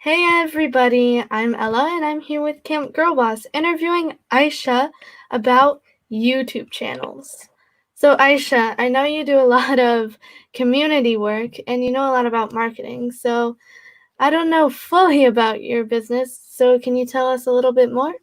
Hey everybody, I'm Ella and I'm here with Camp Girl Boss interviewing Aisha about YouTube channels. So Aisha, I know you do a lot of community work and you know a lot about marketing. So I don't know fully about your business. So can you tell us a little bit more?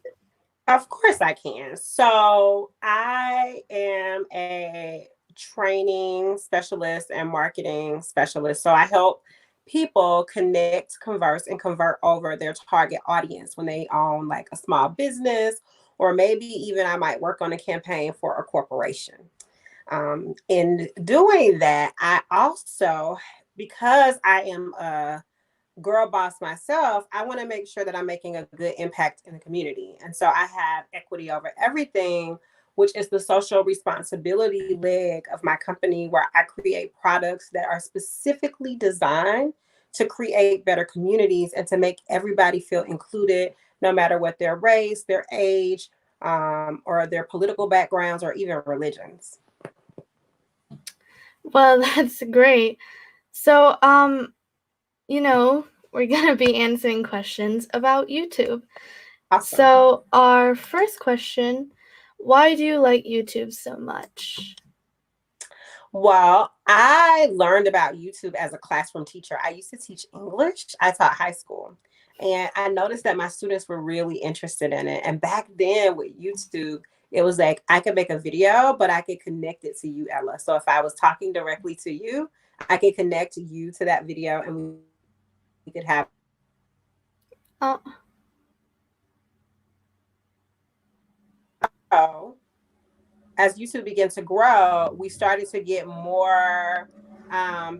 Of course I can. So I am a training specialist and marketing specialist. So I help people connect, converse, and convert over their target audience when they own like a small business, or maybe even I might work on a campaign for a corporation. In doing that, I also, because I am a girl boss myself, I want to make sure that I'm making a good impact in the community. And so I have equity over everything, which is the social responsibility leg of my company, where I create products that are specifically designed to create better communities and to make everybody feel included, no matter what their race, their age, or their political backgrounds, or even religions. Well, that's great. So, you know, we're going to be answering questions about YouTube. Awesome. So, our first question, why do you like YouTube so much? Well, I learned about YouTube as a classroom teacher. I used to teach English. I taught high school. And I noticed that my students were really interested in it. And back then with YouTube, it was like I could make a video, but I could connect it to you, Ella. So if I was talking directly to you, I could connect you to that video and we could have. Oh, So as YouTube began to grow, we started to get more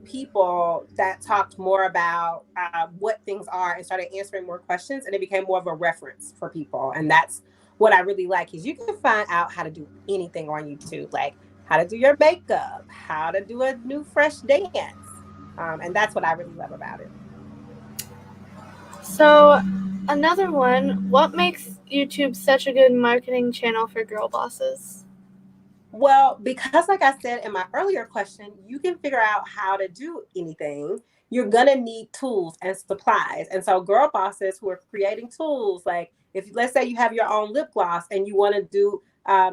people that talked more about what things are and started answering more questions, and it became more of a reference for people. And that's what I really like is you can find out how to do anything on YouTube, like how to do your makeup, how to do a new fresh dance, and that's what I really love about it. so another one, what makes YouTube such a good marketing channel for girl bosses? Well, because like I said in my earlier question, you can figure out how to do anything. You're gonna need tools and supplies. And so girl bosses who are creating tools, like if let's say you have your own lip gloss and you want to do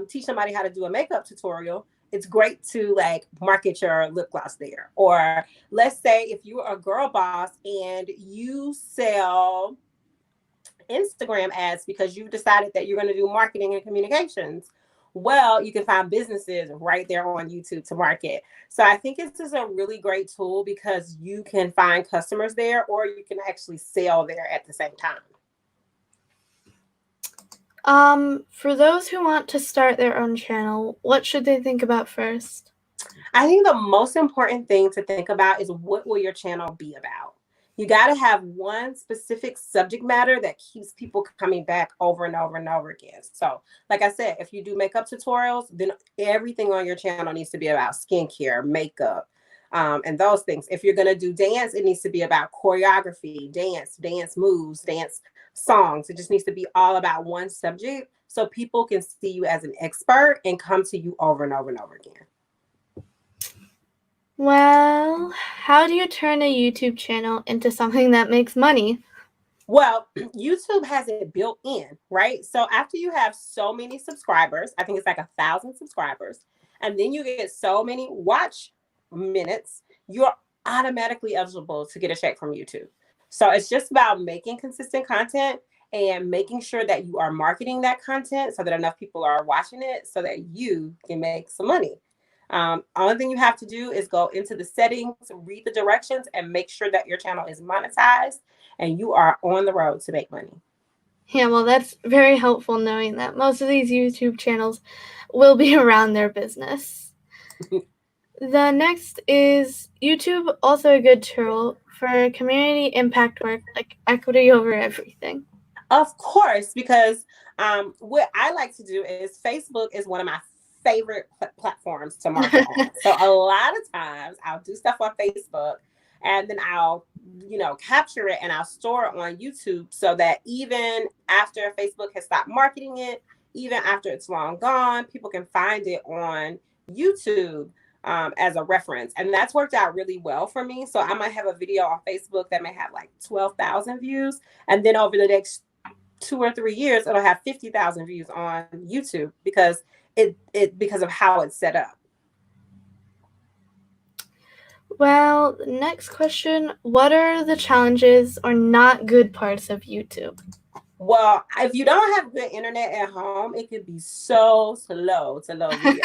teach somebody how to do a makeup tutorial, it's great to like market your lip gloss there. Or let's say if you're a girl boss and you sell Instagram ads because you've decided that you're going to do marketing and communications. Well, you can find businesses right there on YouTube to market. So I think it's just a really great tool because you can find customers there or you can actually sell there at the same time. For those who want to start their own channel, what should they think about first? I think the most important thing to think about is what will your channel be about? You got to have one specific subject matter that keeps people coming back over and over and over again. So, like I said, if you do makeup tutorials, then everything on your channel needs to be about skincare, makeup, and those things. If you're going to do dance, it needs to be about choreography, dance moves, dance songs. It just needs to be all about one subject so people can see you as an expert and come to you over and over and over again. Well, how do you turn a YouTube channel into something that makes money? Well, YouTube has it built in, right? So after you have so many subscribers, I think it's like 1,000 subscribers, and then you get so many watch minutes, you're automatically eligible to get a check from YouTube. So it's just about making consistent content and making sure that you are marketing that content so that enough people are watching it so that you can make some money. Only thing you have to do is go into the settings, read the directions, and make sure that your channel is monetized and you are on the road to make money. Yeah, well, that's very helpful knowing that most of these YouTube channels will be around their business. The next is YouTube also a good tool for community impact work like equity over everything? Of course, because what I like to do is Facebook is one of my favorite platforms to market on. So a lot of times I'll do stuff on Facebook and then I'll, capture it and I'll store it on YouTube so that even after Facebook has stopped marketing it, even after it's long gone, people can find it on YouTube. as a reference. And that's worked out really well for me. So I might have a video on Facebook that may have like 12,000 views. And then over the next 2 or 3 years, it'll have 50,000 views on YouTube because because of how it's set up. Well, next question. What are the challenges or not good parts of YouTube? Well, if you don't have good internet at home, it could be so slow to load video.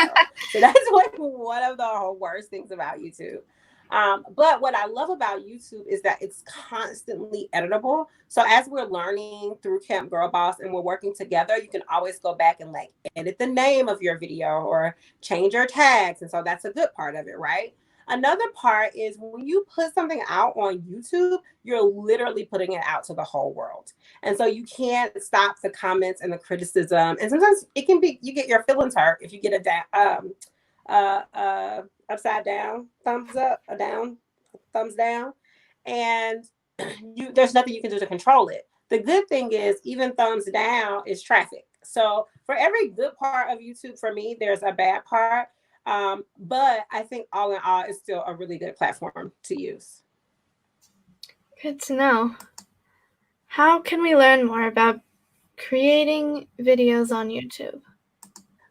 So that's one of the worst things about YouTube. But what I love about YouTube is that it's constantly editable. So as we're learning through Camp Girl Boss and we're working together, you can always go back and like edit the name of your video or change your tags. And so that's a good part of it, right? Another part is when you put something out on YouTube, you're literally putting it out to the whole world. And so you can't stop the comments and the criticism. And sometimes it can be, you get your feelings hurt if you get upside down, thumbs up, a down, thumbs down. And there's nothing you can do to control it. The good thing is even thumbs down is traffic. So for every good part of YouTube, for me, there's a bad part. But I think all in all, it's still a really good platform to use. Good to know. How can we learn more about creating videos on YouTube?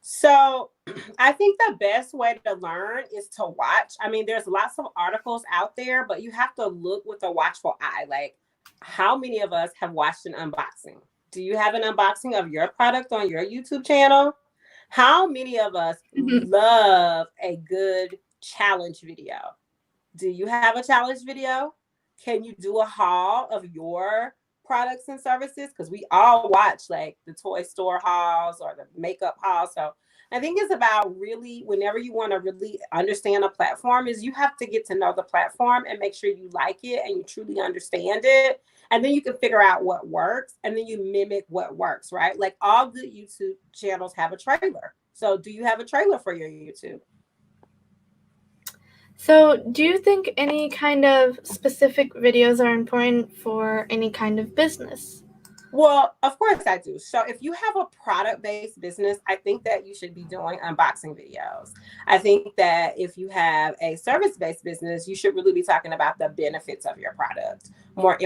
So I think the best way to learn is to watch. I mean, there's lots of articles out there, but you have to look with a watchful eye. Like, how many of us have watched an unboxing? Do you have an unboxing of your product on your YouTube channel? How many of us love a good challenge video? Do you have a challenge video? Can you do a haul of your products and services? Because we all watch like the toy store hauls or the makeup hauls. So I think it's about really, whenever you want to really understand a platform, is you have to get to know the platform and make sure you like it and you truly understand it. And then you can figure out what works and then you mimic what works, right? Like all good YouTube channels have a trailer. So do you have a trailer for your YouTube? So do you think any kind of specific videos are important for any kind of business? Well, of course I do. So if you have a product-based business, I think that you should be doing unboxing videos. I think that if you have a service-based business, you should really be talking about the benefits of your product, more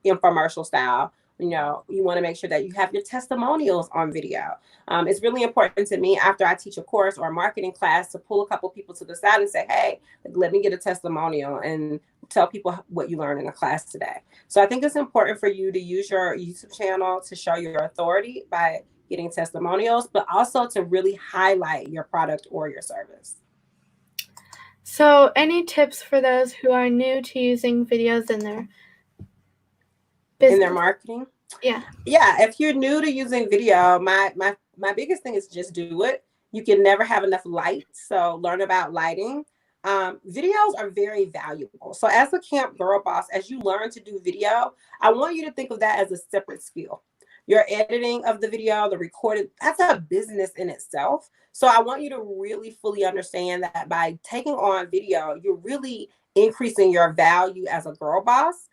infomercial style. You know, you want to make sure that you have your testimonials on video. It's really important to me after I teach a course or a marketing class to pull a couple people to the side and say, hey, let me get a testimonial and tell people what you learned in the class today. So I think it's important for you to use your YouTube channel to show your authority by getting testimonials, but also to really highlight your product or your service. So any tips for those who are new to using videos in their business? In their marketing? Yeah. If you're new to using video, my biggest thing is just do it. You can never have enough light, so learn about lighting. Videos are very valuable. So as a Camp Girl Boss, as you learn to do video, I want you to think of that as a separate skill. Your editing of the video, the recording, that's a business in itself. So I want you to really fully understand that by taking on video, you're really increasing your value as a girl boss.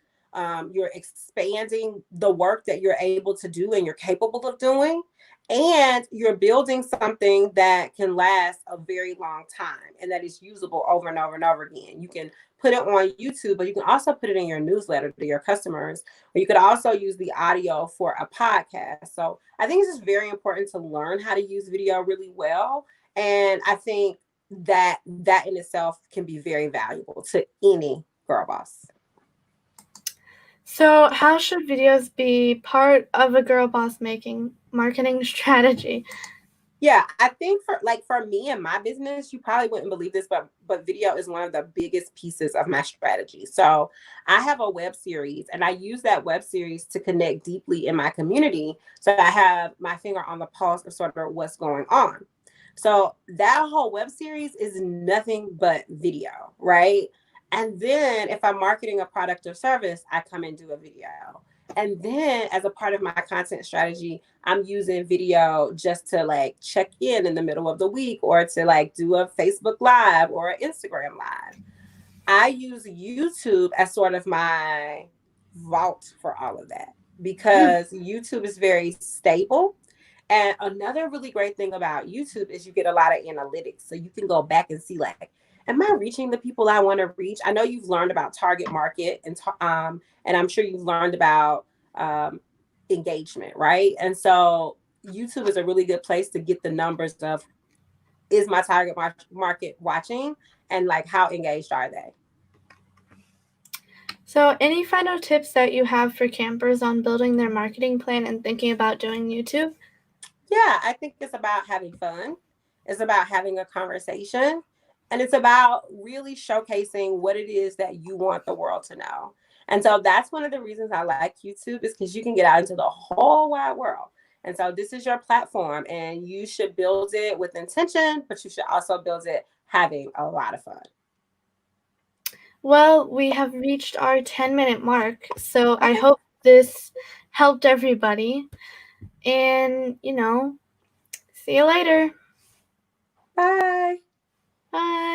You're expanding the work that you're able to do and you're capable of doing. And you're building something that can last a very long time and that is usable over and over and over again. You can put it on YouTube, but you can also put it in your newsletter to your customers, or you could also use the audio for a podcast. So I think it's just very important to learn how to use video really well. And I think that in itself can be very valuable to any girl boss. So how should videos be part of a girl boss making marketing strategy? Yeah, I think for me and my business, you probably wouldn't believe this, but video is one of the biggest pieces of my strategy. So I have a web series and I use that web series to connect deeply in my community. So I have my finger on the pulse of sort of what's going on. So that whole web series is nothing but video, right? And then if I'm marketing a product or service, I come and do a video. And then as a part of my content strategy, I'm using video just to like check in the middle of the week or to like do a Facebook Live or an Instagram Live. I use YouTube as sort of my vault for all of that because YouTube is very stable. And another really great thing about YouTube is you get a lot of analytics. So you can go back and see like am I reaching the people I want to reach? I know you've learned about target market and I'm sure you've learned about um, engagement, right? And so YouTube is a really good place to get the numbers of, is my target market watching, and like how engaged are they? So, any final tips that you have for campers on building their marketing plan and thinking about doing YouTube? Yeah, I think it's about having fun. It's about having a conversation. And it's about really showcasing what it is that you want the world to know. And so that's one of the reasons I like YouTube, is because you can get out into the whole wide world. And so this is your platform, and you should build it with intention, but you should also build it having a lot of fun. Well, we have reached our 10-minute mark, so I Okay. hope this helped everybody. And, see you later. Bye. Bye.